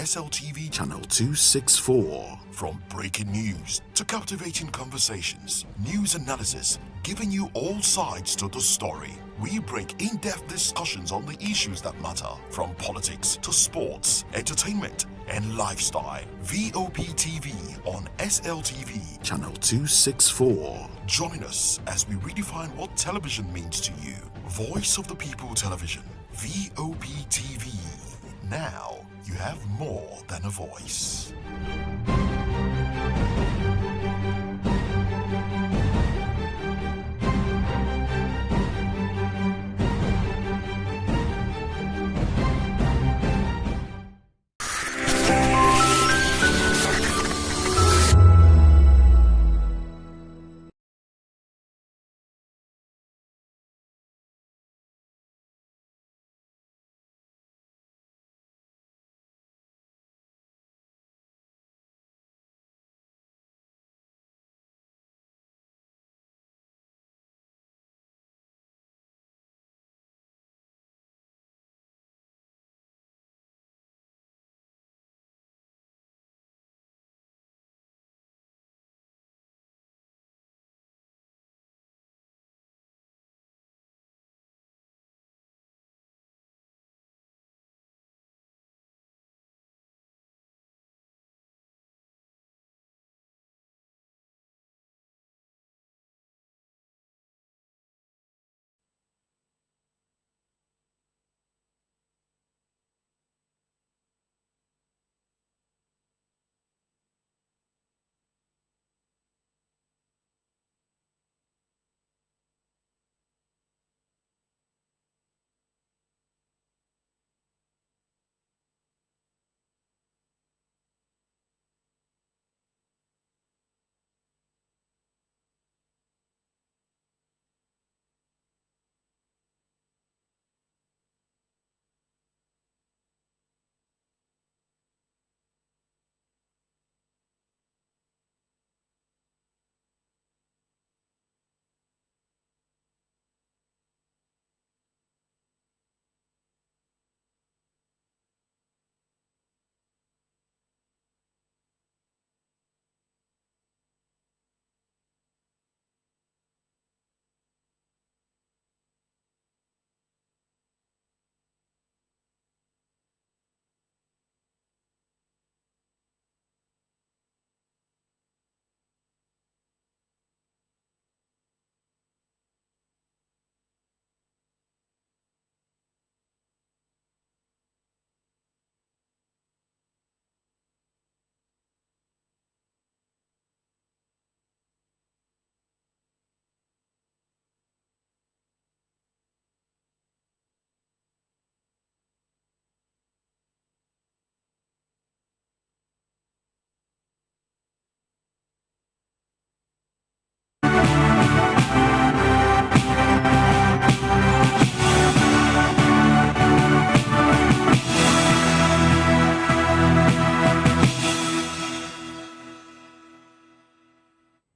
SLTV channel 264. From breaking news to captivating conversations, news analysis, giving you all sides to the story. We bring in-depth discussions on the issues that matter, from politics to sports, entertainment, and lifestyle. VOP TV on SLTV channel 264. Join us as we redefine what television means to you. Voice of the People Television, VOP TV. Now you have more than a voice.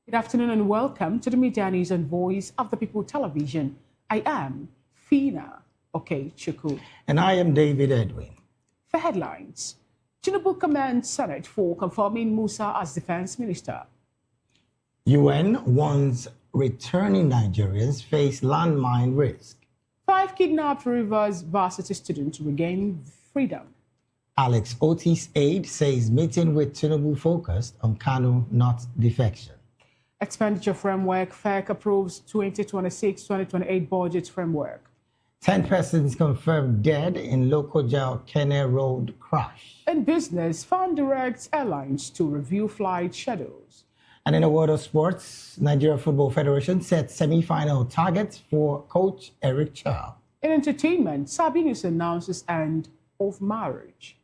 Good afternoon and welcome to the Media News and Voice of the People Television. I am Fina Okechukwu. And I am David Edwin. For headlines, Tinubu commends Senate for confirming Musa as Defense Minister. UN warns returning Nigerians face landmine risk. 5 kidnapped Rivers Varsity students regain freedom. Alex Otis' aide says meeting with Tinubu focused on Kanu, not defection. Expenditure Framework, FEC approves 2026-2028 budget framework. 10 persons confirmed dead in local jail Kenne Road crash. In business, Fund directs airlines to review flight schedules. And in the world of sports, Nigeria Football Federation set semi-final targets for coach Eric Chow. In entertainment, Sabinus announces end of marriage.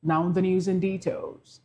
Now the news and details.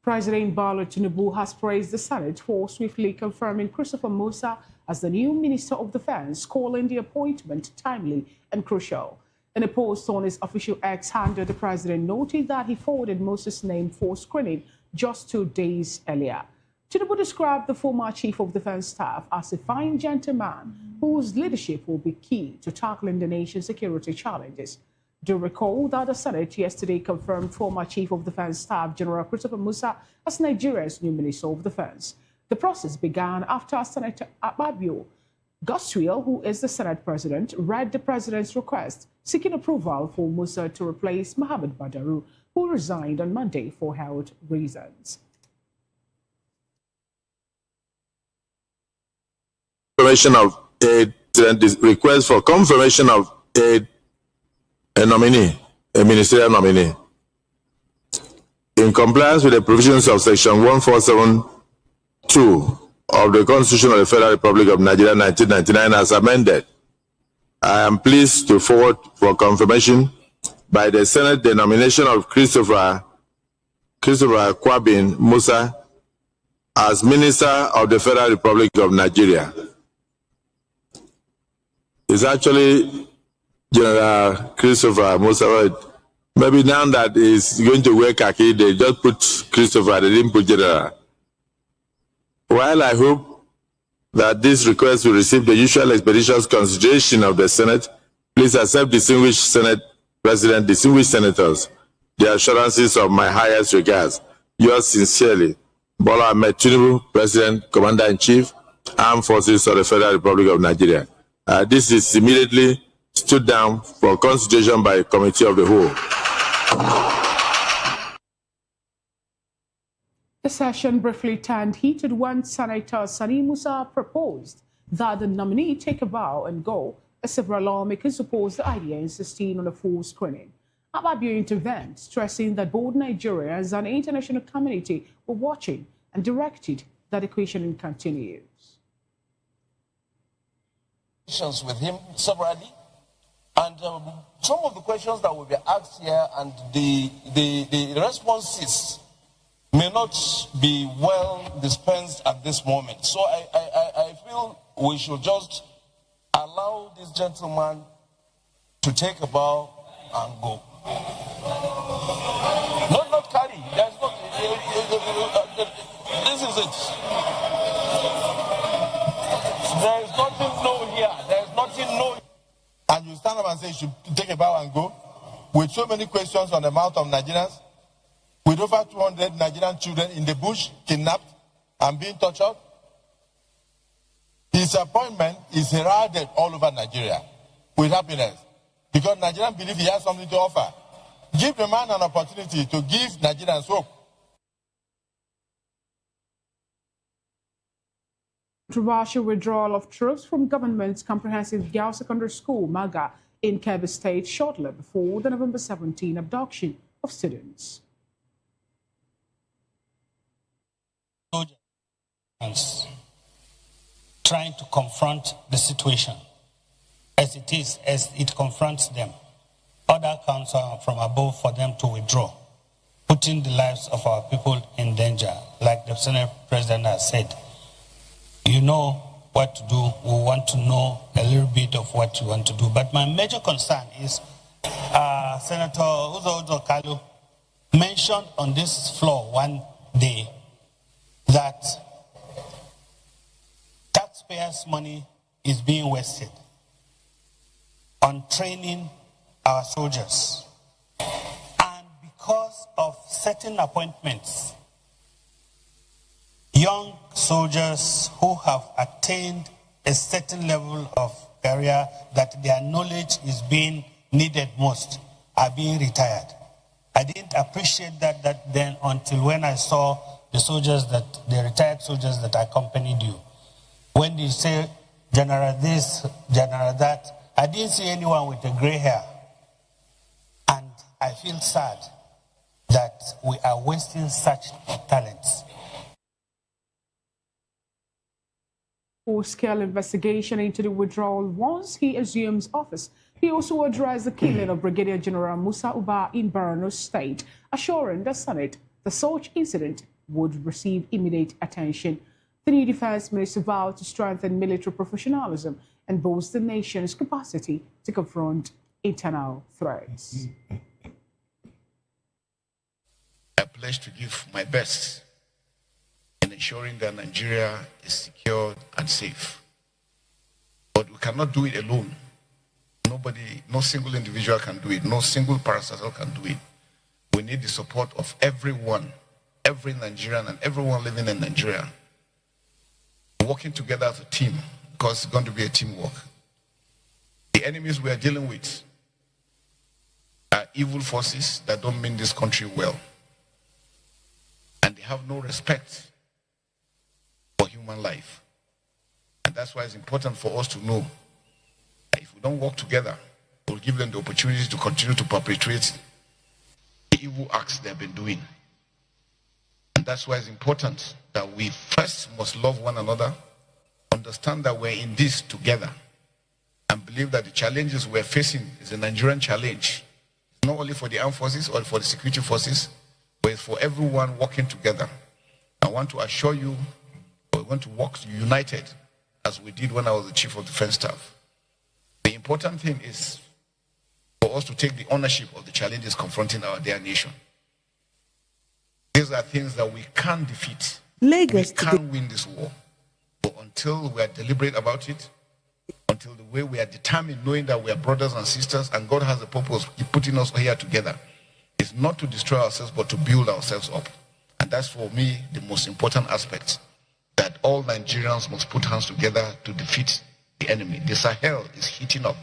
President Bola Tinubu has praised the Senate for swiftly confirming Christopher Musa as the new Minister of Defense, calling the appointment timely and crucial. In a post on his official X handle, the president noted that he forwarded Musa's name for screening just 2 days earlier. Tinubu described the former Chief of Defense Staff as a fine gentleman whose leadership will be key to tackling the nation's security challenges. Do recall that the Senate yesterday confirmed former Chief of Defense Staff General Christopher Musa as Nigeria's new Minister of Defense. The process began after Senator Akpabio Goswell, who is the Senate President, read the President's request seeking approval for Musa to replace Mohamed Badaru, who resigned on Monday for health reasons. Confirmation of a request for confirmation of a nominee, a ministerial nominee. In compliance with the provisions of Section 1472 of the Constitution of the Federal Republic of Nigeria 1999 as amended, I am pleased to forward for confirmation by the Senate the nomination of Christopher Kwabin Musa as Minister of the Federal Republic of Nigeria. It's actually General Christopher Musa. Maybe now that he's going to wear khaki, they just put Christopher, they didn't put General. While I hope that this request will receive the usual expeditious consideration of the Senate, please accept, distinguished Senate President, distinguished senators, the assurances of my highest regards. Yours sincerely, Bola Ahmed Tinubu, President, Commander-in-Chief, Armed Forces of the Federal Republic of Nigeria. This is immediately stood down for consideration by a committee of the whole. The session briefly turned heated when Senator Sani Musa proposed that the nominee take a bow and go, as several lawmakers opposed the idea, insisting on a full screening. Akpabio intervened, stressing that both Nigerians and the international community were watching and directed that the questioning continues. With him severally, and some of the questions that will be asked here and the responses may not be well dispensed at this moment. So I feel we should just allow this gentleman to take a bow and go. Not carry. There's not. This is it. There is nothing no here. There is nothing no. And you stand up and say you should take a bow and go, with so many questions on the mouth of Nigerians, with over 200 Nigerian children in the bush, kidnapped and being tortured. His appointment is heralded all over Nigeria with happiness, because Nigerians believe he has something to offer. Give the man an opportunity to give Nigerians hope. Controversial withdrawal of troops from government's comprehensive girls' secondary school, MAGA, in Kebbi State shortly before the November 17 abduction of students. Trying to confront the situation as it is, as it confronts them. Order comes from above for them to withdraw, putting the lives of our people in danger, like the Senate President has said. You know what to do. We want to know a little bit of what you want to do. But my major concern is Senator Uzo Kalu mentioned on this floor one day that taxpayers' money is being wasted on training our soldiers. And because of certain appointments, young soldiers who have attained a certain level of career that their knowledge is being needed most are being retired. I didn't appreciate that then until when I saw the retired soldiers that accompanied you. When you say general this, general that, I didn't see anyone with a gray hair. And I feel sad that we are wasting such talents. Full-scale investigation into the withdrawal once he assumes office. He also addressed the killing of Brigadier General Musa Uba in Borno State, assuring the Senate the such incident would receive immediate attention. The new defense minister vowed to strengthen military professionalism and boost the nation's capacity to confront internal threats. I pledge to give my best in ensuring that Nigeria is secure and safe. But we cannot do it alone. Nobody Nobody, no single individual can do it. No single parastatal can do it. We need the support of everyone, every Nigerian and everyone living in Nigeria, working together as a team, because it's going to be a teamwork. The enemies we are dealing with are evil forces that don't mean this country well. And they have no respect for human life. And that's why it's important for us to know that if we don't work together, we'll give them the opportunity to continue to perpetrate the evil acts they've been doing. And that's why it's important that we first must love one another, understand that we're in this together, and believe that the challenges we're facing is a Nigerian challenge. It's not only for the armed forces or for the security forces, but it's for everyone working together. I want to assure you, we're going to work united as we did when I was the Chief of Defense Staff. The important thing is for us to take the ownership of the challenges confronting our dear nation. These are things that we can defeat. Lagos we can win this war. But until we are deliberate about it, until the way we are determined, knowing that we are brothers and sisters and God has a purpose in putting us here together, it's not to destroy ourselves but to build ourselves up. And that's for me the most important aspect, that all Nigerians must put hands together to defeat the enemy. The Sahel is heating up.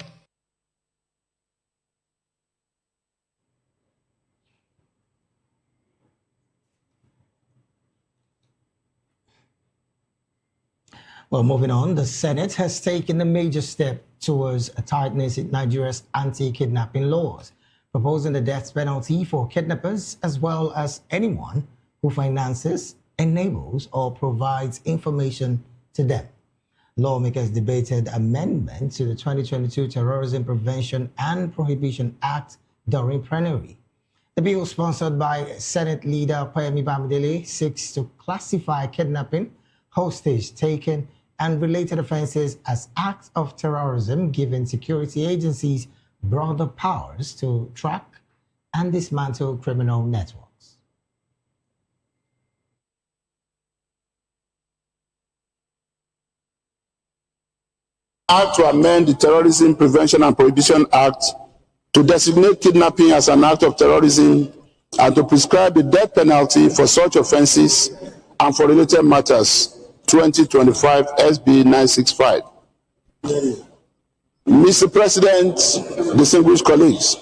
Well, moving on, the Senate has taken a major step towards a tightness in Nigeria's anti-kidnapping laws, proposing the death penalty for kidnappers as well as anyone who finances, enables, or provides information to them. Lawmakers debated amendments to the 2022 Terrorism Prevention and Prohibition Act during plenary. The bill, sponsored by Senate Leader Payemi Bamidele, seeks to classify kidnapping, hostage taking, and related offenses as acts of terrorism, giving security agencies broader powers to track and dismantle criminal networks. Act to amend the Terrorism Prevention and Prohibition Act to designate kidnapping as an act of terrorism and to prescribe the death penalty for such offenses and for related matters, 2025 SB 965. Mr. President, distinguished colleagues,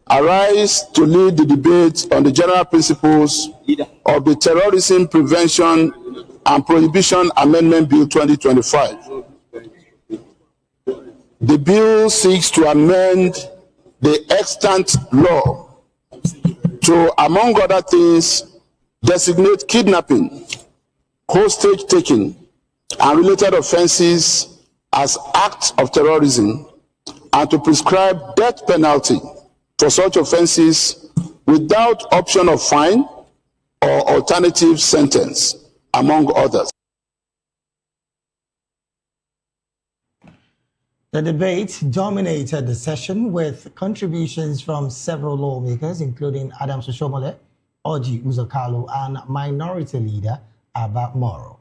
I rise to lead the debate on the general principles of the Terrorism Prevention and Prohibition Amendment Bill 2025. The bill seeks to amend the extant law to, among other things, designate kidnapping, hostage taking, and related offenses as acts of terrorism, and to prescribe death penalty for such offenses without option of fine or alternative sentence, among others. The debate dominated the session with contributions from several lawmakers, including Adams Oshomole, Orji Uzakalu, and Minority Leader Abba Moro.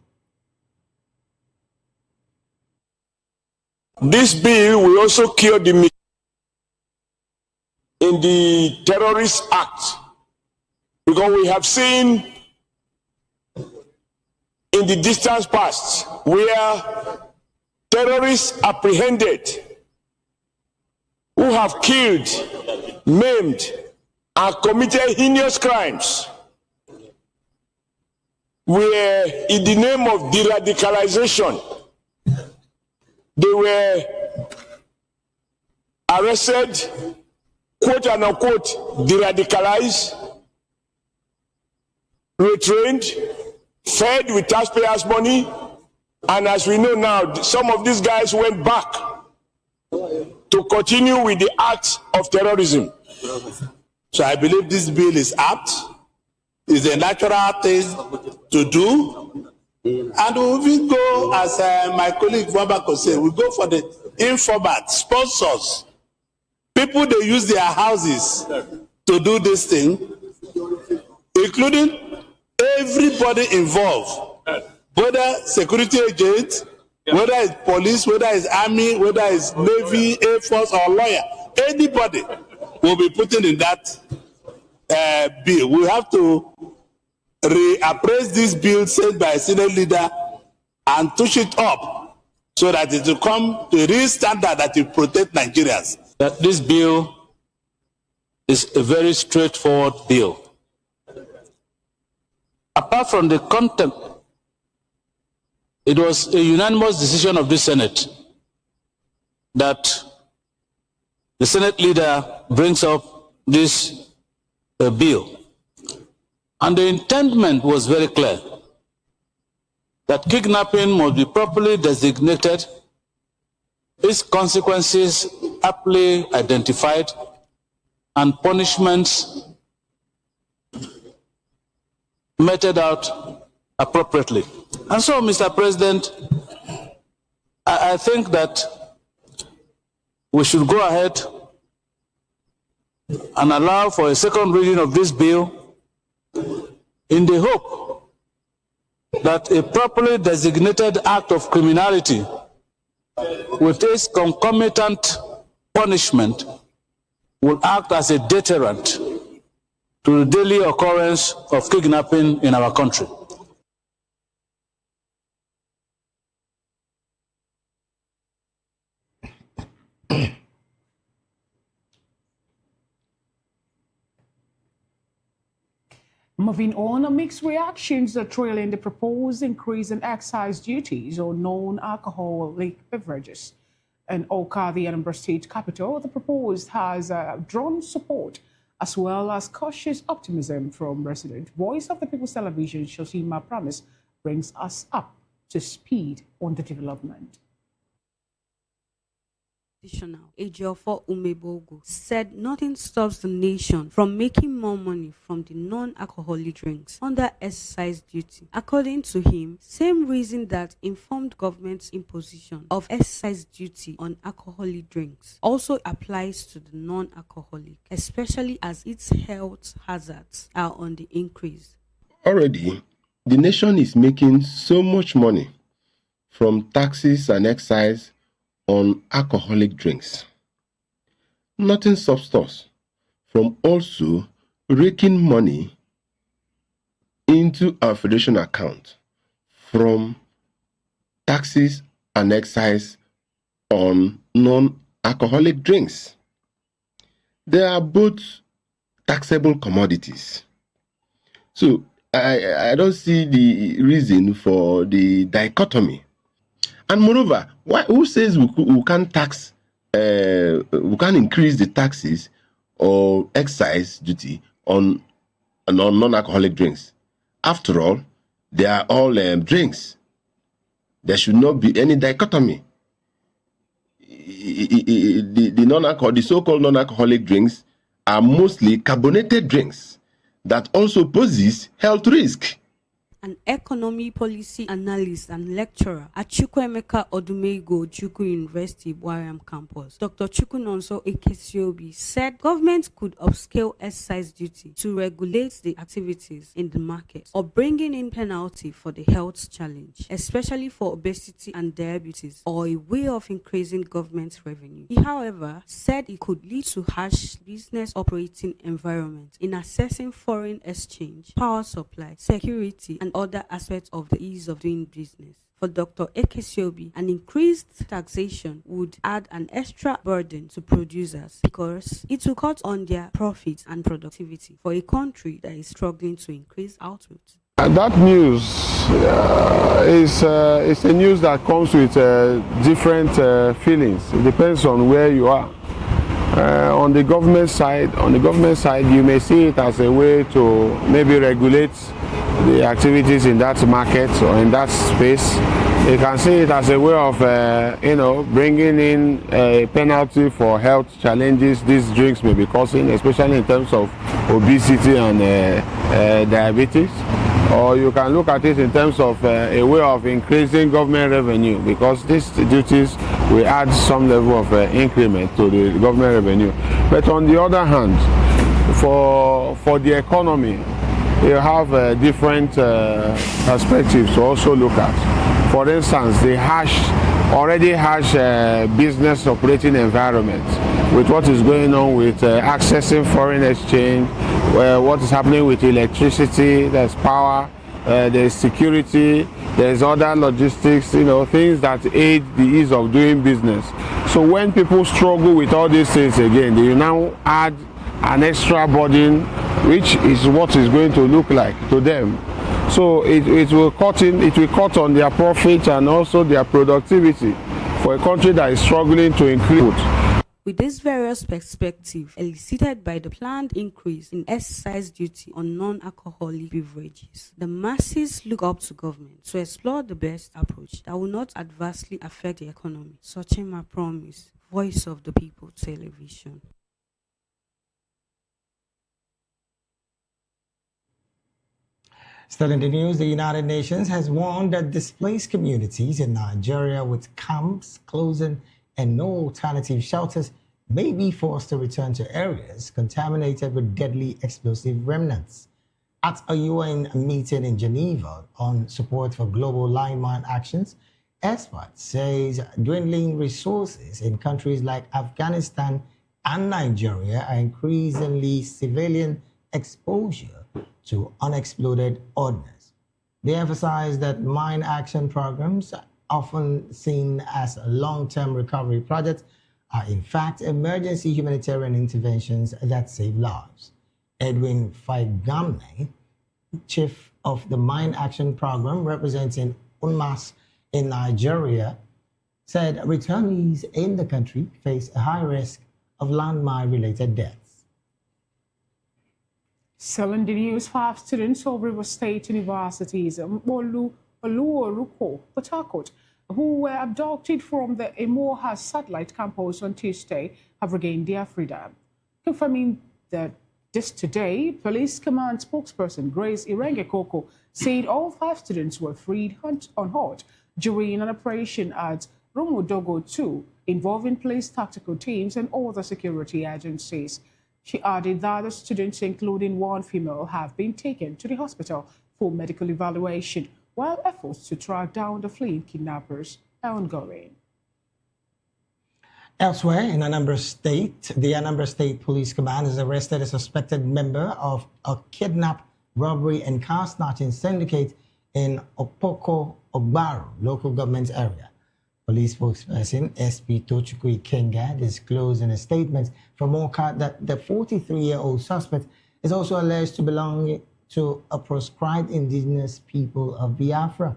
This bill will also cure the myth in the Terrorist Act, because we have seen in the distant past where terrorists apprehended who have killed, maimed, and committed heinous crimes were, in the name of de-radicalization, they were arrested, quote and unquote, de-radicalized, retrained, fed with taxpayers' money, and as we know now, some of these guys went back to continue with the acts of terrorism. So I believe this bill is apt, is a natural thing to do, and we will go, as my colleague Wabako said, we go for the informat sponsors, people they use their houses to do this thing, including everybody involved, whether security agents, whether it's police, whether it's army, whether it's navy, air force, or lawyer, anybody will be putting in that bill. We have to reappraise this bill sent by a Senate leader and push it up so that it will come to a real standard that will protect Nigerians. That this bill is a very straightforward bill. Apart from the content, it was a unanimous decision of the Senate that the Senate leader brings up this bill. And the intent was very clear, that kidnapping must be properly designated, its consequences aptly identified, and punishments meted out appropriately. And so, Mr. President, I think that we should go ahead and allow for a second reading of this bill in the hope that a properly designated act of criminality with its concomitant punishment will act as a deterrent to the daily occurrence of kidnapping in our country. Moving on, mixed reactions are trailing the proposed increase in excise duties on non-alcoholic beverages. In Awka, the Anambra State capital, the proposed has drawn support as well as cautious optimism from residents. Voice of the People's Television, Shoshima Promise, brings us up to speed on the development. Ejiofor Umebogu said nothing stops the nation from making more money from the non-alcoholic drinks under excise duty. According to him, same reason that informed government's imposition of excise duty on alcoholic drinks also applies to the non-alcoholic, especially as its health hazards are on the increase. Already, the nation is making so much money from taxes and excise on alcoholic drinks. Nothing stops us from also raking money into our federation account from taxes and excise on non-alcoholic drinks. They are both taxable commodities. So I don't see the reason for the dichotomy. And moreover, who says we can't tax, we can't increase the taxes or excise duty on non-alcoholic drinks? After all, they are all drinks. There should not be any dichotomy. The so-called non-alcoholic drinks are mostly carbonated drinks that also poses health risk. An economy policy analyst and lecturer at Chukwuemeka Odumego Ojukwu University Bwariam campus, Dr. Chukwunonso Ekesiobi, said government could upscale excise duty to regulate the activities in the market or bringing in penalty for the health challenge, especially for obesity and diabetes, or a way of increasing government revenue. He, however, said it could lead to harsh business operating environment in assessing foreign exchange, power supply, security, and other aspects of the ease of doing business. For Dr. Ekesiobi, an increased taxation would add an extra burden to producers because it will cut on their profits and productivity for a country that is struggling to increase output. That news is a news that comes with different feelings. It depends on where you are. On the government side, you may see it as a way to maybe regulate the activities in that market or in that space. You can see it as a way of, bringing in a penalty for health challenges these drinks may be causing, especially in terms of obesity and diabetes. Or you can look at it in terms of a way of increasing government revenue, because these duties will add some level of increment to the government revenue. But on the other hand, for the economy, you have different perspectives to also look at. For instance, the already harsh business operating environment, with what is going on with accessing foreign exchange, what is happening with electricity, there's power, there's security, there's other logistics, things that aid the ease of doing business. So when people struggle with all these things again, they now add an extra burden, which is what is going to look like to them. So it will cut on their profit and also their productivity for a country that is struggling to increase. With this various perspectives elicited by the planned increase in excise duty on non-alcoholic beverages, the masses look up to government to explore the best approach that will not adversely affect the economy. Sochima Promise, Voice of the People Television. Still in the news, the United Nations has warned that displaced communities in Nigeria with camps closing and no alternative shelters may be forced to return to areas contaminated with deadly explosive remnants. At a UN meeting in Geneva on support for global landmine actions, experts say dwindling resources in countries like Afghanistan and Nigeria are increasingly civilian exposure to unexploded ordnance. They emphasize that mine action programs, often seen as long-term recovery projects, are in fact emergency humanitarian interventions that save lives. Edwin Faigamne, chief of the Mine Action Program representing UNMAS in Nigeria, said returnees in the country face a high risk of landmine-related deaths. Still in the news, 5 students of River State University's Oluoruko, Port Harcourt, who were abducted from the Emoha satellite campus on Tuesday, have regained their freedom. Confirming this today, Police Command spokesperson Grace Irenge-Koko said all 5 students were freed unhurt during an operation at Romodogo 2 involving police tactical teams and other security agencies. She added that the students, including one female, have been taken to the hospital for medical evaluation, while efforts to track down the fleeing kidnappers are ongoing. Elsewhere in Anambra State, the Anambra State Police Command has arrested a suspected member of a kidnap, robbery, and car snatching syndicate in Opoko Ogbaru local government area. Police spokesperson SP Tochukwu Ikenga disclosed in a statement from Oka that the 43-year-old suspect is also alleged to belong to a proscribed indigenous people of Biafra.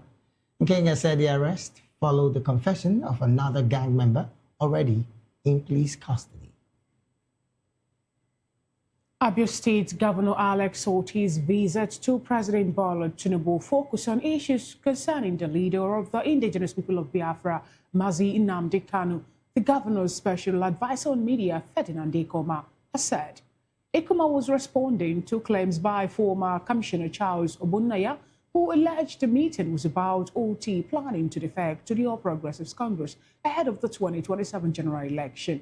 Ikenga said the arrest followed the confession of another gang member already in police custody. Abia State Governor Alex Otti's visit to President Bola Tinubu focused on issues concerning the leader of the indigenous people of Biafra, Mazi Nnamdi Kanu. The governor's special advisor on media, Ferdinand Ekoma, has said Ekoma was responding to claims by former Commissioner Charles Obunnaya, who alleged the meeting was about OT planning to defect to the All Progressives Congress ahead of the 2027 general election.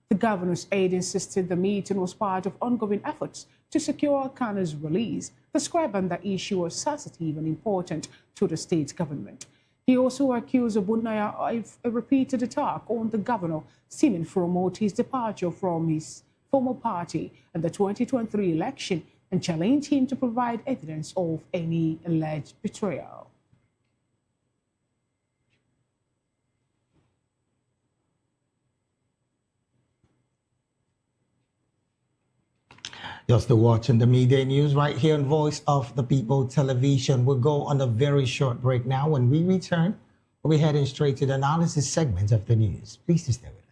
The governor's aide insisted the meeting was part of ongoing efforts to secure Kanu's release, describing the issue as sensitive and important to the state government. He also accused Obunnaya of a repeated attack on the governor, stemming from Oti's departure from his former party in the 2023 election, and challenged him to provide evidence of any alleged betrayal. You're still watching the midday news right here on Voice of the People Television. We'll go on a very short break now. When we return, we'll be heading straight to the analysis segment of the news. Please stay with us.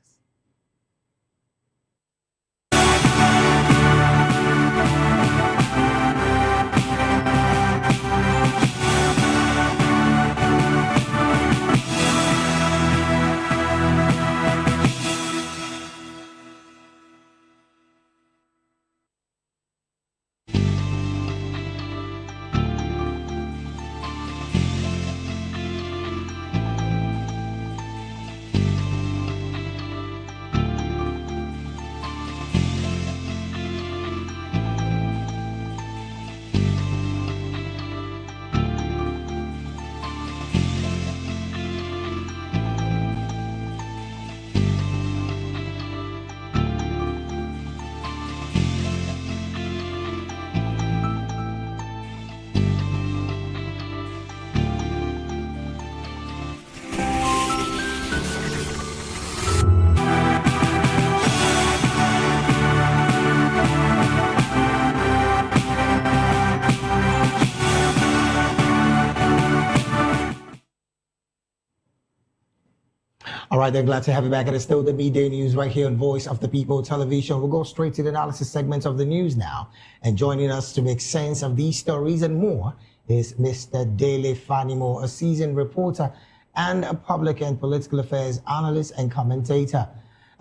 All right, then glad to have you back. It is still the midday news right here on Voice of the People Television. We'll go straight to the analysis segment of the news now. And joining us to make sense of these stories and more is Mr. Dele Fanimo, a seasoned reporter and a public and political affairs analyst and commentator.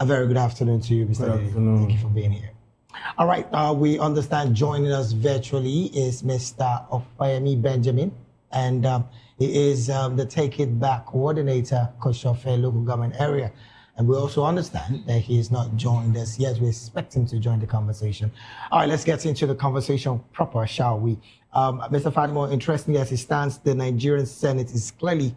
A very good afternoon to you, Mr. Dele. Thank you for being here. All right, we understand joining us virtually is Mr. Opayemi Benjamin, and he is the Take It Back coordinator, Koshofe local government area. And we also understand that he is not joined us yet. We expect him to join the conversation. All right, let's get into the conversation proper, shall we? Mr. Fatima, interestingly, as it stands, the Nigerian Senate is clearly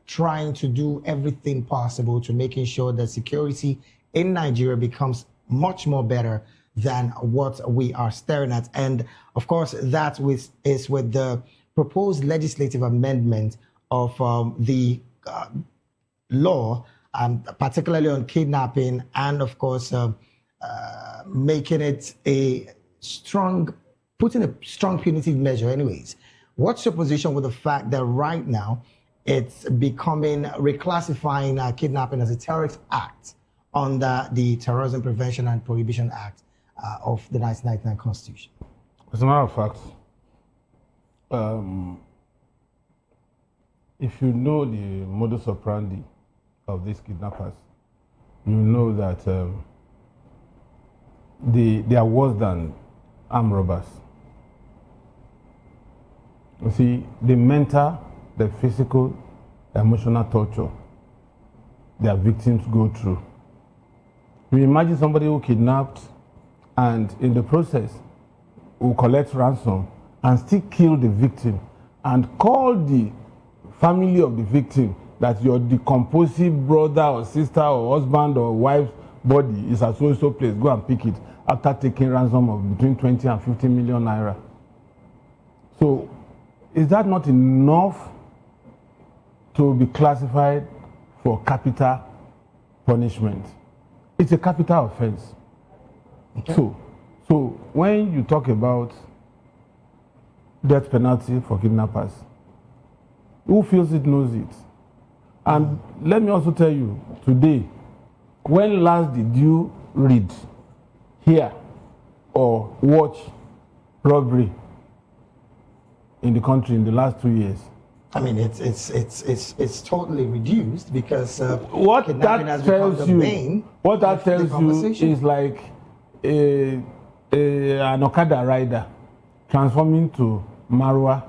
trying to do everything possible to making sure that security in Nigeria becomes much more better than what we are staring at. And of course, that is with the proposed legislative amendment of the law, particularly on kidnapping, and of course, making it putting a strong punitive measure anyways. What's your position with the fact that right now it's reclassifying kidnapping as a terrorist act under the Terrorism Prevention and Prohibition Act of the 1999 Constitution? As a matter of fact, if you know the modus operandi of these kidnappers, you know that they are worse than armed robbers. You see, the mental, the physical, the emotional torture their victims go through. You imagine somebody who kidnapped and in the process will collect ransom and still kill the victim and call the family of the victim that your decomposing brother or sister or husband or wife's body is at so place, go and pick it, after taking ransom of between 20 and 50 million naira. So is that not enough to be classified for capital punishment? It's a capital offense. Okay. So when you talk about death penalty for kidnappers, who feels it knows it. And let me also tell you, today, when last did you read, hear, or watch robbery in the country in the last 2 years? I mean, it's totally reduced because what that tells you is like an Okada rider transforming to Marwa.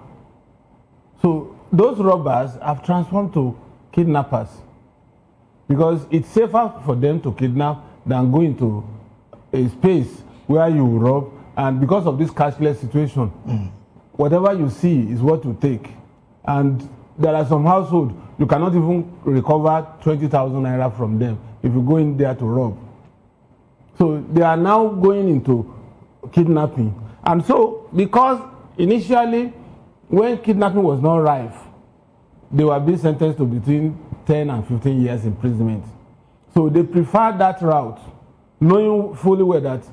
So those robbers have transformed to kidnappers because it's safer for them to kidnap than go into a space where you rob, and because of this cashless situation, whatever you see is what you take. And there are some households you cannot even recover 20,000 naira from them if you go in there to rob. So they are now going into kidnapping. And so, because initially, when kidnapping was not rife, they were being sentenced to between 10 and 15 years imprisonment. So they prefer that route, knowing fully well that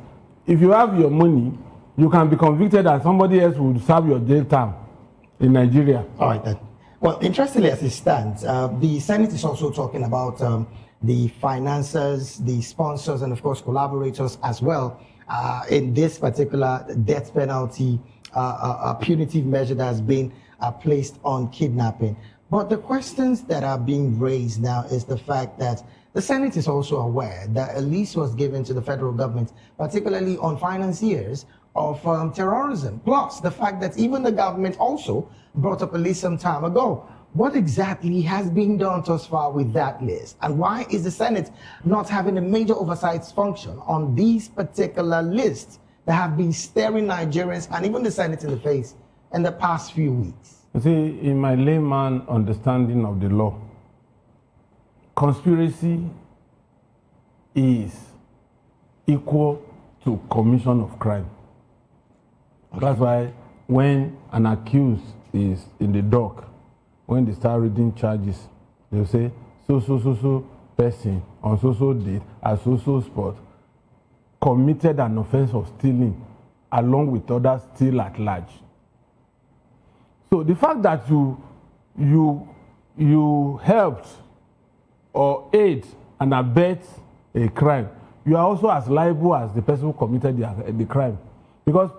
if you have your money, you can be convicted and somebody else will serve your jail term in Nigeria. All right, then. Well, interestingly, as it stands, the Senate is also talking about the financiers, the sponsors, and of course collaborators as well in this particular death penalty punitive measure that has been placed on kidnapping. But the questions that are being raised now is the fact that the Senate is also aware that a lease was given to the federal government, particularly on financiers of terrorism, plus the fact that even the government also brought up a list some time ago. What exactly has been done thus far with that list? And why is the Senate not having a major oversight function on these particular lists that have been staring Nigerians and even the Senate in the face in the past few weeks? You see, in my layman understanding of the law, conspiracy is equal to commission of crime. Okay. That's why when an accused is in the dock, when they start reading charges, they'll say, so person on so date at so spot committed an offense of stealing along with others still at large. So the fact that you helped or aid and abet a crime, you are also as liable as the person who committed the crime. Because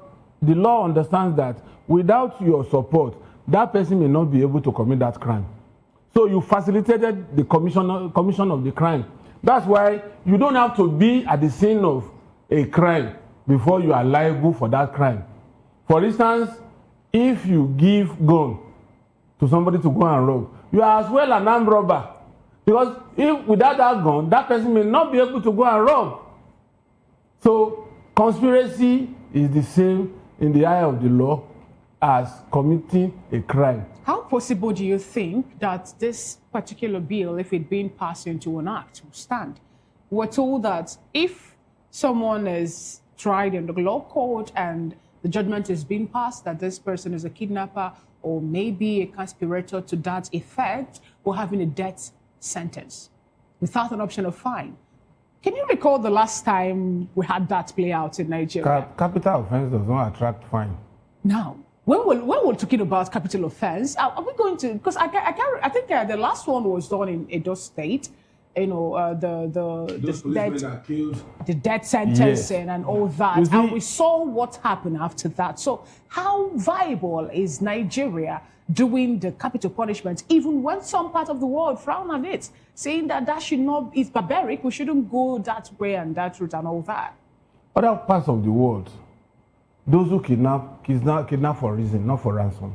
the law understands that without your support, that person may not be able to commit that crime. So you facilitated the commission of the crime. That's why you don't have to be at the scene of a crime before you are liable for that crime. For instance, if you give gun to somebody to go and rob, you are as well an armed robber. Because if without that gun, that person may not be able to go and rob. So conspiracy is the same in the eye of the law as committing a crime. How possible do you think that this particular bill, if it being passed into an act, will stand? We're told that if someone is tried in the law court and the judgment is being passed that this person is a kidnapper or maybe a conspirator to that effect, or having a death sentence without an option of fine. Can you recall the last time we had that play out in Nigeria? Capital offense does not attract fine. Now, when we're talking about capital offense, are we going to? Because I think the last one was done in Edo State. You know, the death sentencing and all that, and we saw what happened after that. So, how viable is Nigeria doing the capital punishment, even when some part of the world frown on it, saying that that should not, it's barbaric, we shouldn't go that way and that route and all that? Other parts of the world, those who kidnap for reason, not for ransom.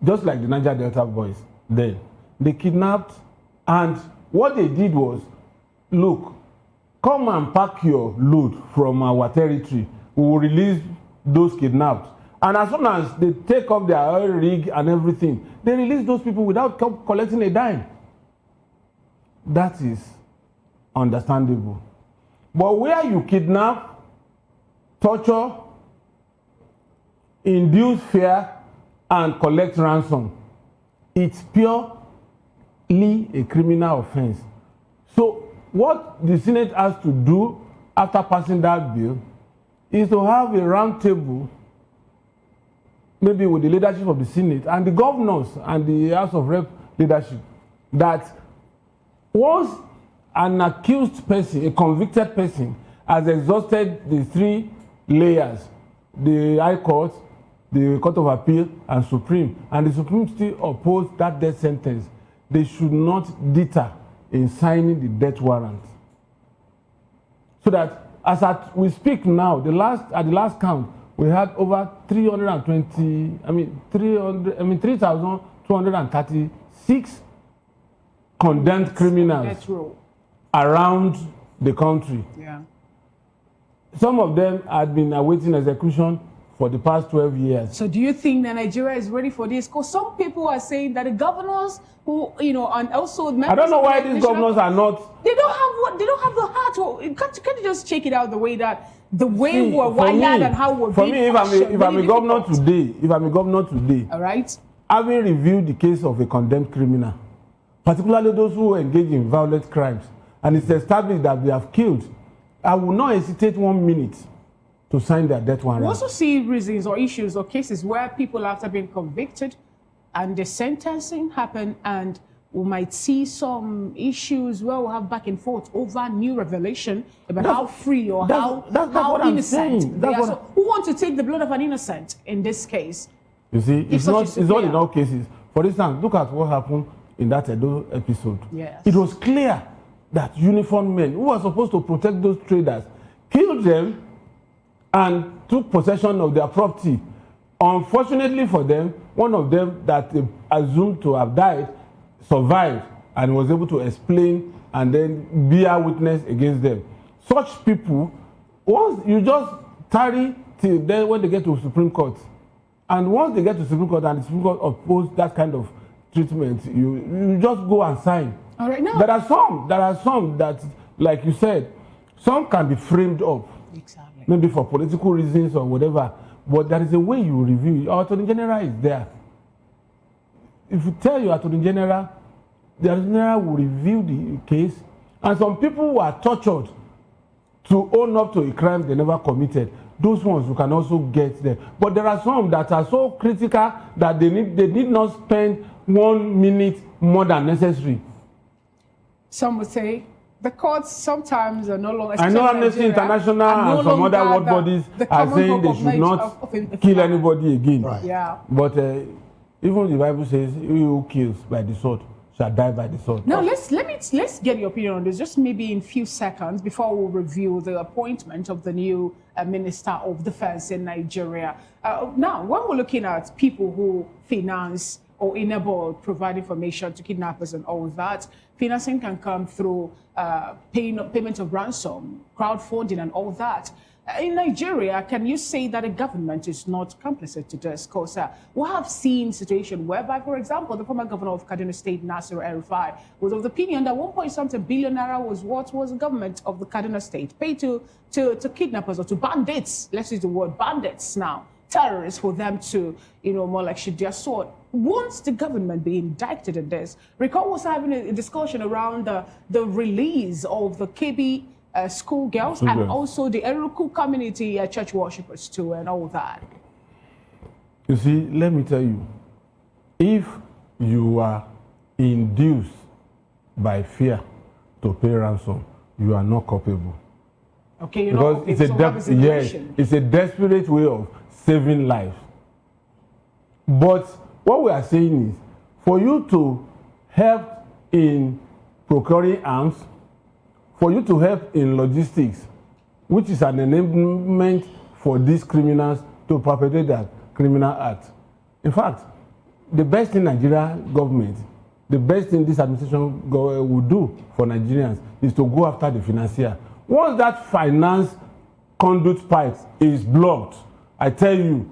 Just like the Niger Delta boys, then they kidnapped, and what they did was, look, come and pack your load from our territory. We will release those kidnapped. And as soon as they take off their oil rig and everything, they release those people without collecting a dime. That is understandable. But where you kidnap, torture, induce fear, and collect ransom, it's purely a criminal offense. So what the Senate has to do after passing that bill is to have a round table, maybe with the leadership of the Senate and the governors and the House of Rep leadership, that once an accused person, a convicted person, has exhausted the three layers, the High Court, the Court of Appeal, and Supreme, and the Supreme still opposed that death sentence, they should not deter in signing the death warrant. So that as we speak now, at the last count, we had over 3,236 condemned criminals around the country. Yeah. Some of them had been awaiting execution for the past 12 years. So do you think that Nigeria is ready for this? Because some people are saying that the governors who, you know, and also I don't know why these governors are not. They don't have the heart. Or can't you just check it out the way we're wired and how we're being if I'm a governor today, all right, having reviewed the case of a condemned criminal, particularly those who engage in violent crimes, and it's established that they have killed, I will not hesitate 1 minute to sign their death warrant. We also see reasons or issues or cases where people, after being convicted and the sentencing happen, and we might see some issues where we'll have back and forth over new revelation about how free or how innocent they are. So who wants to take the blood of an innocent in this case? You see, it's not in all cases. For instance, look at what happened in that Edo episode. Yes. It was clear that uniformed men who were supposed to protect those traders killed them and took possession of their property. Unfortunately for them, one of them that they assumed to have died survived and was able to explain and then bear witness against them. Such people, once you just tarry till then when they get to Supreme Court, and once they get to Supreme Court and the Supreme Court oppose that kind of treatment, you just go and sign. All right, now there are some that, like you said, some can be framed up. Exactly. Maybe for political reasons or whatever, but there is a way you review it. Our Attorney General is there. If you tell your Attorney General, the Attorney General will review the case, and some people who are tortured to own up to a crime they never committed, those ones you can also get there. But there are some that are so critical that they need not spend 1 minute more than necessary. Some would say the courts sometimes are no longer. I know Amnesty International and some other world bodies are saying they should not kill anybody again. Right. Yeah. But even the Bible says, "He who kills by the sword shall die by the sword." Now let's get your opinion on this, just maybe in a few seconds before we review the appointment of the new Minister of Defense in Nigeria. Now, when we're looking at people who finance or enable provide information to kidnappers and all that, financing can come through payment of ransom, crowdfunding, and all that. In Nigeria, can you say that the government is not complicit to this? Because we have seen situations whereby, for example, the former governor of Kaduna State, Nasir El-Rufai, was of the opinion that 1.something billion naira was what was the government of the Kaduna State paid to kidnappers or to bandits. Let's use the word bandits now, terrorists, for them to, more like shoot their sword. Won't the government be indicted in this? Recall was having a discussion around the release of the KB schoolgirls and also the Eruku community church worshippers too and all that. You see, let me tell you, if you are induced by fear to pay ransom, you are not culpable. Okay, because it's a desperate way of saving lives. But what we are saying is, for you to help in procuring arms, for you to help in logistics, which is an enablement for these criminals to perpetrate their criminal act. In fact, the best thing Nigeria government, the best thing this administration will do for Nigerians is to go after the financier. Once that finance conduit pipe is blocked, I tell you,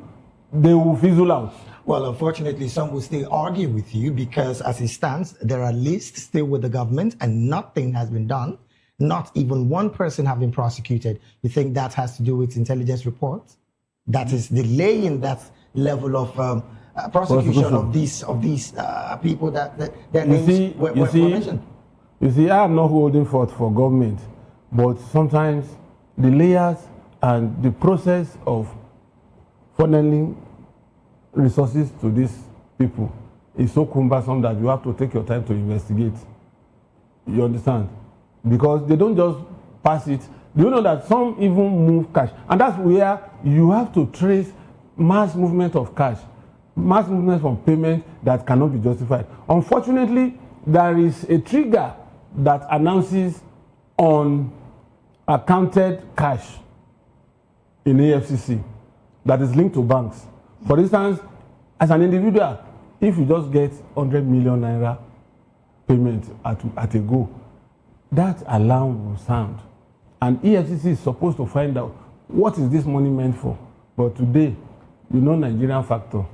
they will fizzle out. Well, unfortunately, some will still argue with you because as it stands, there are lists still with the government and nothing has been done. Not even one person have been prosecuted. You think that has to do with intelligence reports? That is delaying that level of prosecution of these people that their names were mentioned. You see, I am not holding forth for government, but sometimes the layers and the process of funneling resources to these people is so cumbersome that you have to take your time to investigate. You understand? Because they don't just pass it. Do you know that some even move cash? And that's where you have to trace mass movement of cash, mass movement from payment that cannot be justified. Unfortunately, there is a trigger that announces on accounted cash in AFCC that is linked to banks. For instance, as an individual, if you just get 100 million naira payment at a go, that alarm will sound. And EFCC is supposed to find out what is this money meant for. But today, Nigerian factor.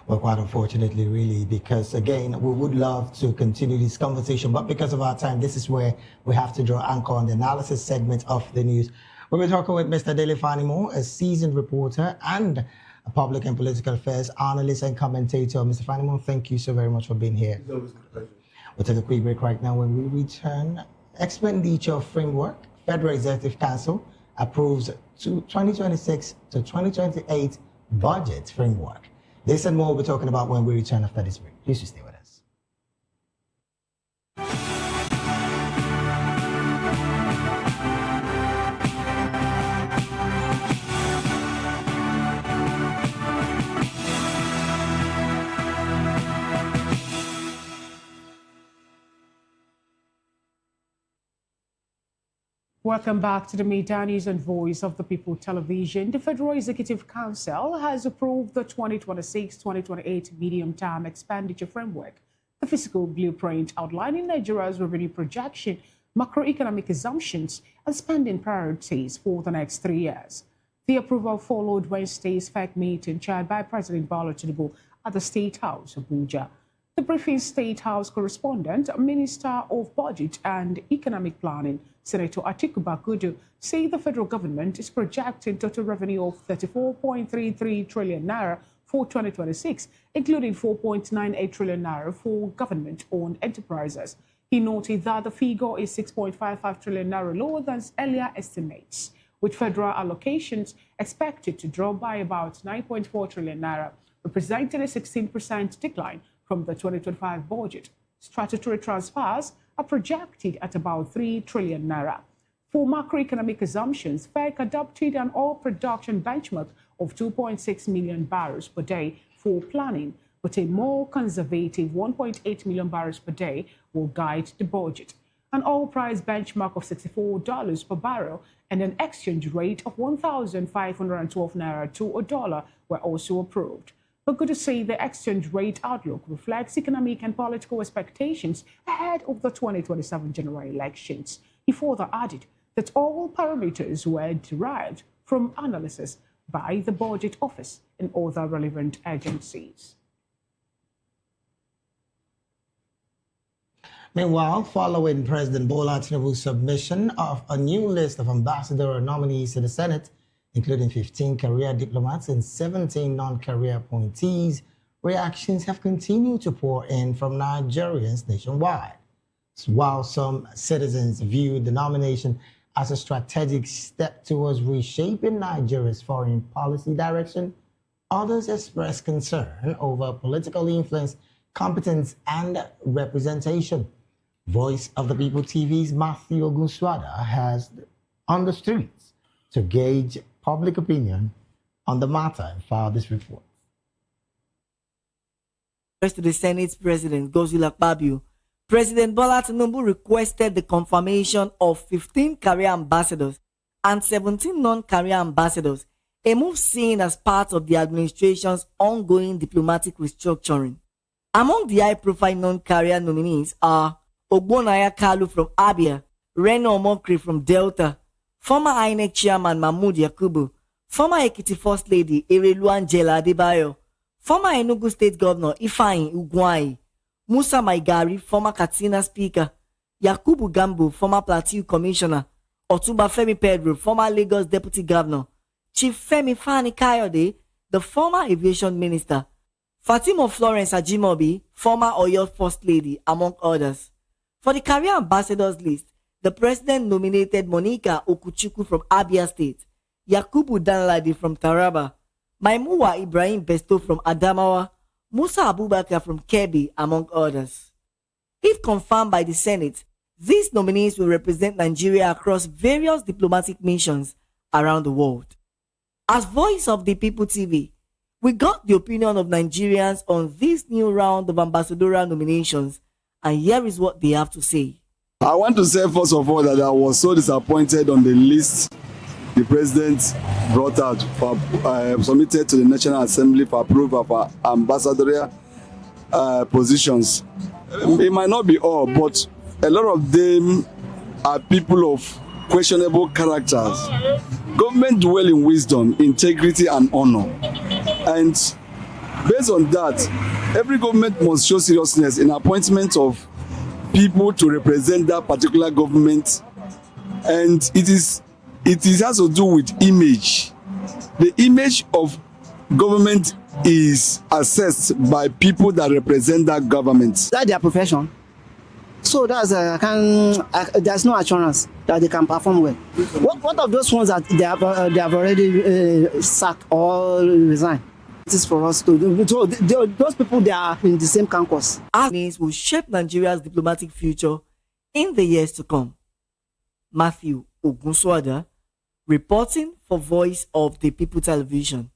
Well, quite unfortunately, really, because again, we would love to continue this conversation, but because of our time, this is where we have to draw anchor on the analysis segment of the news. We'll be talking with Mr. Dele Fanimo, a seasoned reporter and a public and political affairs analyst and commentator. Mr. Fanimo, thank you so very much for being here. It's always a pleasure. We'll take a quick break right now. When we return, expenditure framework, Federal Executive Council approves 2026 to 2028 budget framework. This and more we'll be talking about when we return after this break. Please stay with us. Welcome back to the Media News and Voice of the People television. The Federal Executive Council has approved the 2026-2028 medium-term expenditure framework, the fiscal blueprint outlining Nigeria's revenue projection, macroeconomic assumptions, and spending priorities for the next 3 years. The approval followed Wednesday's FEC meeting chaired by President Bola Tinubu at the State House, Abuja. The briefing State House correspondent, Minister of Budget and Economic Planning, Senator Atiku Bagudu, say the federal government is projecting total revenue of 34.33 trillion naira for 2026, including 4.98 trillion naira for government-owned enterprises. He noted that the figure is 6.55 trillion naira lower than earlier estimates, with federal allocations expected to drop by about 9.4 trillion naira, representing a 16% decline from the 2025 budget. Statutory transfers are projected at about 3 trillion naira. For macroeconomic assumptions, FEC adopted an oil production benchmark of 2.6 million barrels per day for planning, but a more conservative 1.8 million barrels per day will guide the budget. An oil price benchmark of $64 per barrel and an exchange rate of 1,512 naira to a dollar were also approved. But good to say the exchange rate outlook reflects economic and political expectations ahead of the 2027 general elections. He further added that all parameters were derived from analysis by the Budget Office and other relevant agencies. Meanwhile, following President Bola Tinubu's submission of a new list of ambassadorial nominees to the Senate, including 15 career diplomats and 17 non-career appointees, reactions have continued to pour in from Nigerians nationwide. While some citizens viewed the nomination as a strategic step towards reshaping Nigeria's foreign policy direction, others expressed concern over political influence, competence, and representation. Voice of the People TV's Matthew Ogunswada has on the streets to gauge public opinion on the matter and file this report. To the Senate President Godswill Akpabio, President Bola Tinubu requested the confirmation of 15 career ambassadors and 17 non-career ambassadors, a move seen as part of the administration's ongoing diplomatic restructuring. Among the high-profile non-career nominees are Ogbonaya Kalu from Abia, Reno Omokri from Delta, former INEC Chairman Mahmood Yakubu, former Ekiti First Lady Erelu Angela Adebayo, former Enugu State Governor Ifeanyi Ugwuanyi, Musa Maigari, former Katsina Speaker, Yakubu Gambo, former Plateau Commissioner, Otuba Femi Pedro, former Lagos Deputy Governor, Chief Femi Fani Kayode, the former Aviation Minister, Fatima Florence Ajimobi, former Oyo First Lady, among others. For the career ambassadors list, the president nominated Monica Okuchukwu from Abia State, Yakubu Danladi from Taraba, Maimuwa Ibrahim Besto from Adamawa, Musa Abubakar from Kebbi, among others. If confirmed by the Senate, these nominees will represent Nigeria across various diplomatic missions around the world. As Voice of the People TV, we got the opinion of Nigerians on this new round of ambassadorial nominations, and here is what they have to say. I want to say first of all that I was so disappointed on the list the president brought out for submitted to the National Assembly for approval of ambassadorial positions. It might not be all, but a lot of them are people of questionable characters. Government dwell in wisdom, integrity, and honor. And based on that, every government must show seriousness in appointment of people to represent that particular government. And it has to do with image. The image of government is assessed by people that represent that government. That's their profession. So that's there's no assurance that they can perform well. What of those ones that they have already sacked or resigned? This is for us to do. So those people, they are in the same campus. These will shape Nigeria's diplomatic future in the years to come. Matthew Ogunswada, reporting for Voice of the People Television.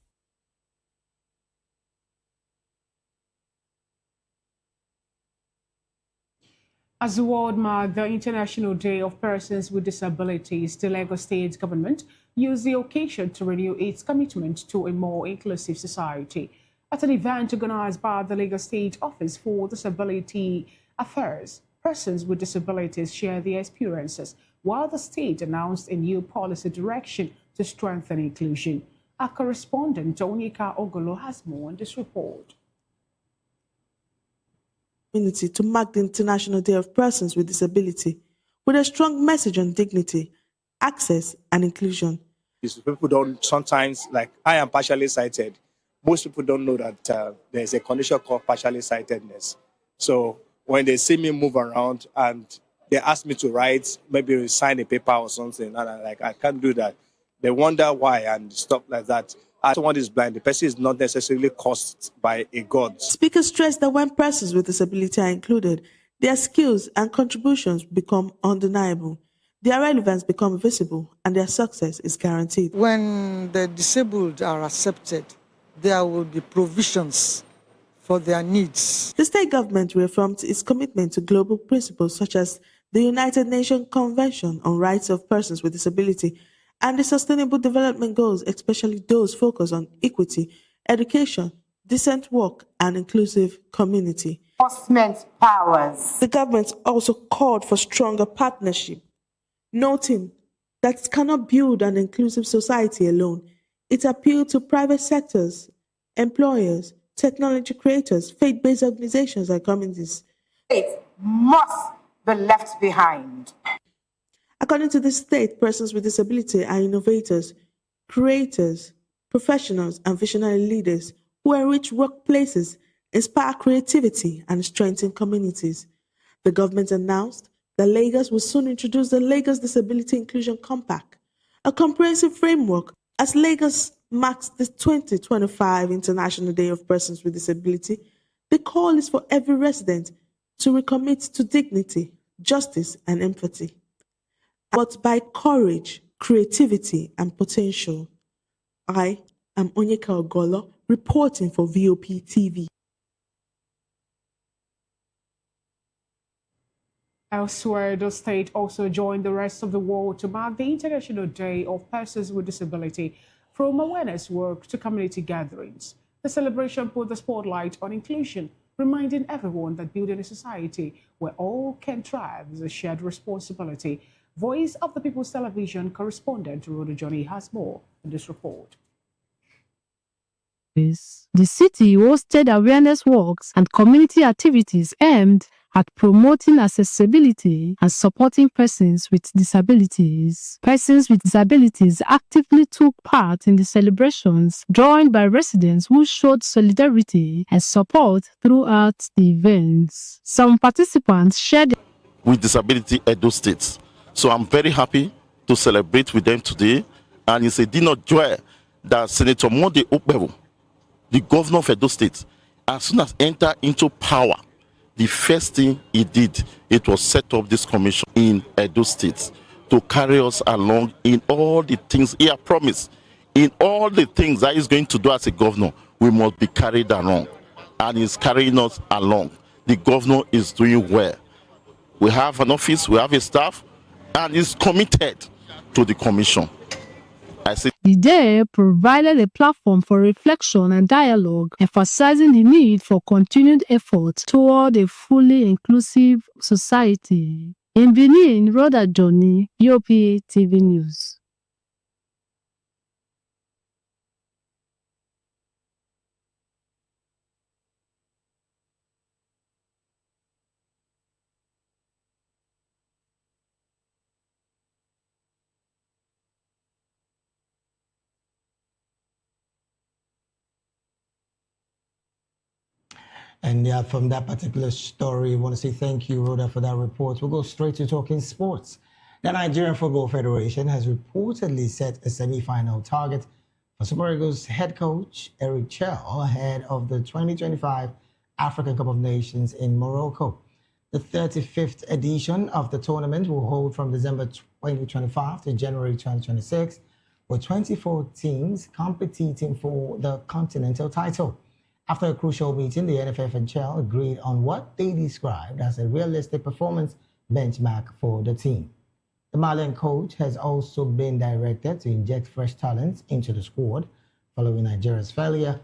As the world marked the International Day of Persons with Disabilities, the Lagos State government used the occasion to renew its commitment to a more inclusive society. At an event organized by the Lagos State Office for Disability Affairs, persons with disabilities share their experiences, while the state announced a new policy direction to strengthen inclusion. Our correspondent, Onika Ogolo, has more on this report. To mark the International Day of Persons with Disability with a strong message on dignity, access, and inclusion. People don't sometimes, like I am partially sighted. Most people don't know that there's a condition called partially sightedness. So when they see me move around and they ask me to write, maybe sign a paper or something, and I can't do that. They wonder why and stuff like that. As someone is blind, the person is not necessarily caused by a god. Speaker stressed that when persons with disability are included, their skills and contributions become undeniable, their relevance becomes visible, and their success is guaranteed. When the disabled are accepted, there will be provisions for their needs. The state government reaffirmed its commitment to global principles such as the United Nations Convention on Rights of Persons with Disability and the Sustainable Development Goals, especially those focused on equity, education, decent work, and inclusive community. Enforcement powers. The government also called for stronger partnership, noting that it cannot build an inclusive society alone. It appealed to private sectors, employers, technology creators, faith-based organizations, and communities. Faith must be left behind. According to the state, persons with disability are innovators, creators, professionals, and visionary leaders who enrich workplaces, inspire creativity, and strengthen communities. The government announced that Lagos will soon introduce the Lagos Disability Inclusion Compact, a comprehensive framework as Lagos marks the 2025 International Day of Persons with Disability. The call is for every resident to recommit to dignity, justice, and empathy, but by courage, creativity, and potential. I am Onyeka Ogolo, reporting for VOP TV. Elsewhere, the state also joined the rest of the world to mark the International Day of Persons with Disability, from awareness work to community gatherings. The celebration put the spotlight on inclusion, reminding everyone that building a society where all can thrive is a shared responsibility. Voice of the People's Television correspondent Rhoda Johnny has more in this report. The city hosted awareness walks and community activities aimed at promoting accessibility and supporting persons with disabilities. Persons with disabilities actively took part in the celebrations, joined by residents who showed solidarity and support throughout the events. Some participants shared with Disability Edo State. So I'm very happy to celebrate with them today. And it's a dinner joy that Senator Monde Okpewo, the governor of Edo State, as soon as entered into power, the first thing he did, it was set up this commission in Edo State to carry us along in all the things he had promised. In all the things that he's going to do as a governor, we must be carried along. And he's carrying us along. The governor is doing well. We have an office, we have a staff, and he's committed to the commission. The day provided a platform for reflection and dialogue, emphasizing the need for continued effort toward a fully inclusive society. In Benin, Rhoda Johnny, VOP TV News. And yeah, from that particular story, I want to say thank you, Rhoda, for that report. We'll go straight to talking sports. The Nigerian Football Federation has reportedly set a semi-final target for Super Eagles head coach Eric Chell ahead of the 2025 African Cup of Nations in Morocco. The 35th edition of the tournament will hold from December 2025 to January 2026, with 24 teams competing for the continental title. After a crucial meeting, the NFF and Chell agreed on what they described as a realistic performance benchmark for the team. The Malian coach has also been directed to inject fresh talent into the squad following Nigeria's failure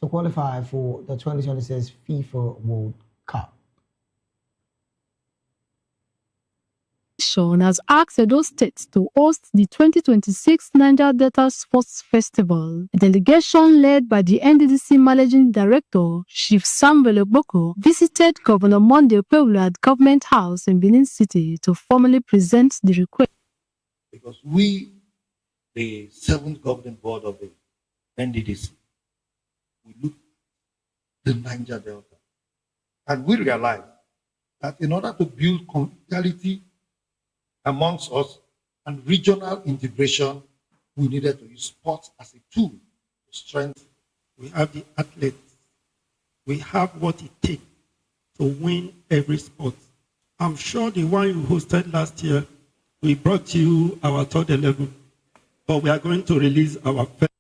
to qualify for the 2026 FIFA World Cup. Has asked Edo State to host the 2026 Niger Delta Sports Festival. A delegation led by the NDDC Managing Director, Chief Samuel Ogboko, visited Governor Monday Okpewo at Government House in Benin City to formally present the request. Because we, the 7th Governing Board of the NDDC, we look at the Niger Delta, and we realize that in order to build conviviality amongst us and regional integration, we needed to use sports as a tool to strength, we have the athletes, we have what it takes to win every sport. I'm sure the one you hosted last year, we brought you our third 11, but we are going to release our first.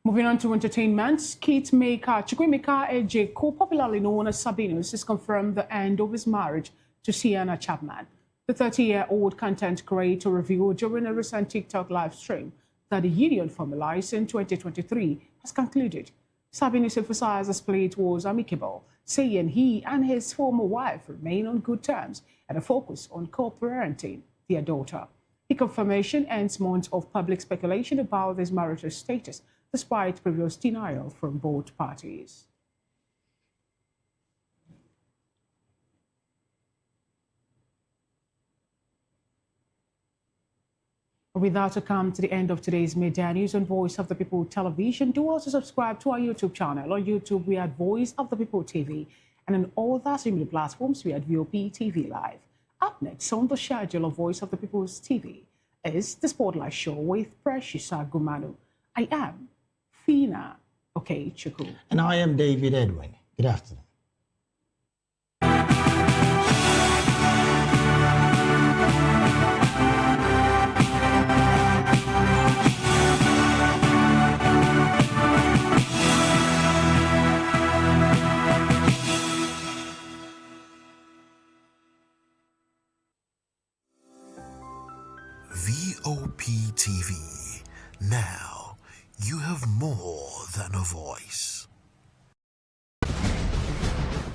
Moving on to entertainment, kit maker Chukwuemeka Ejeko, popularly known as Sabinus, has confirmed the end of his marriage to Sienna Chapman. The 30-year-old content creator revealed during a recent TikTok live stream that the union formalized in 2023 has concluded. Sabinus emphasized the split was amicable, saying he and his former wife remain on good terms and a focus on co-parenting their daughter. The confirmation ends months of public speculation about his marital status, despite previous denial from both parties. With that, we come to the end of today's media news on Voice of the People television. Do also subscribe to our YouTube channel. On YouTube, we are at Voice of the People TV, and on all the similar platforms, we are at VOP TV Live. Up next on the schedule of Voice of the People's TV is the Spotlight Show with Precious Agumanu. I am Fina Okechukwu. And I am David Edwin. Good afternoon. VOP TV. Now, you have more than a voice.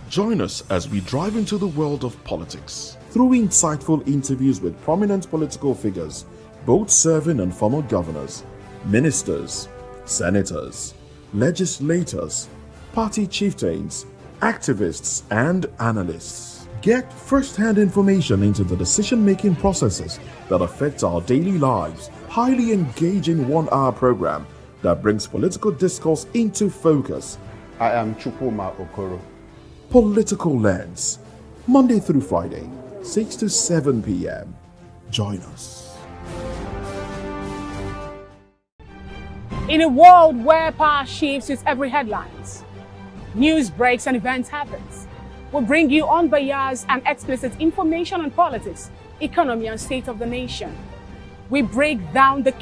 Join us as we drive into the world of politics through insightful interviews with prominent political figures, both serving and former governors, ministers, senators, legislators, party chieftains, activists, and analysts. Get first-hand information into the decision-making processes that affect our daily lives. Highly engaging 1-hour program that brings political discourse into focus. I am Chukwuma Okoro. Political Lens, Monday through Friday, 6 to 7 p.m. Join us. In a world where power shifts with every headlines, news breaks and events happens, we'll bring you unbiased and explicit information on politics, economy, and state of the nation. We break down the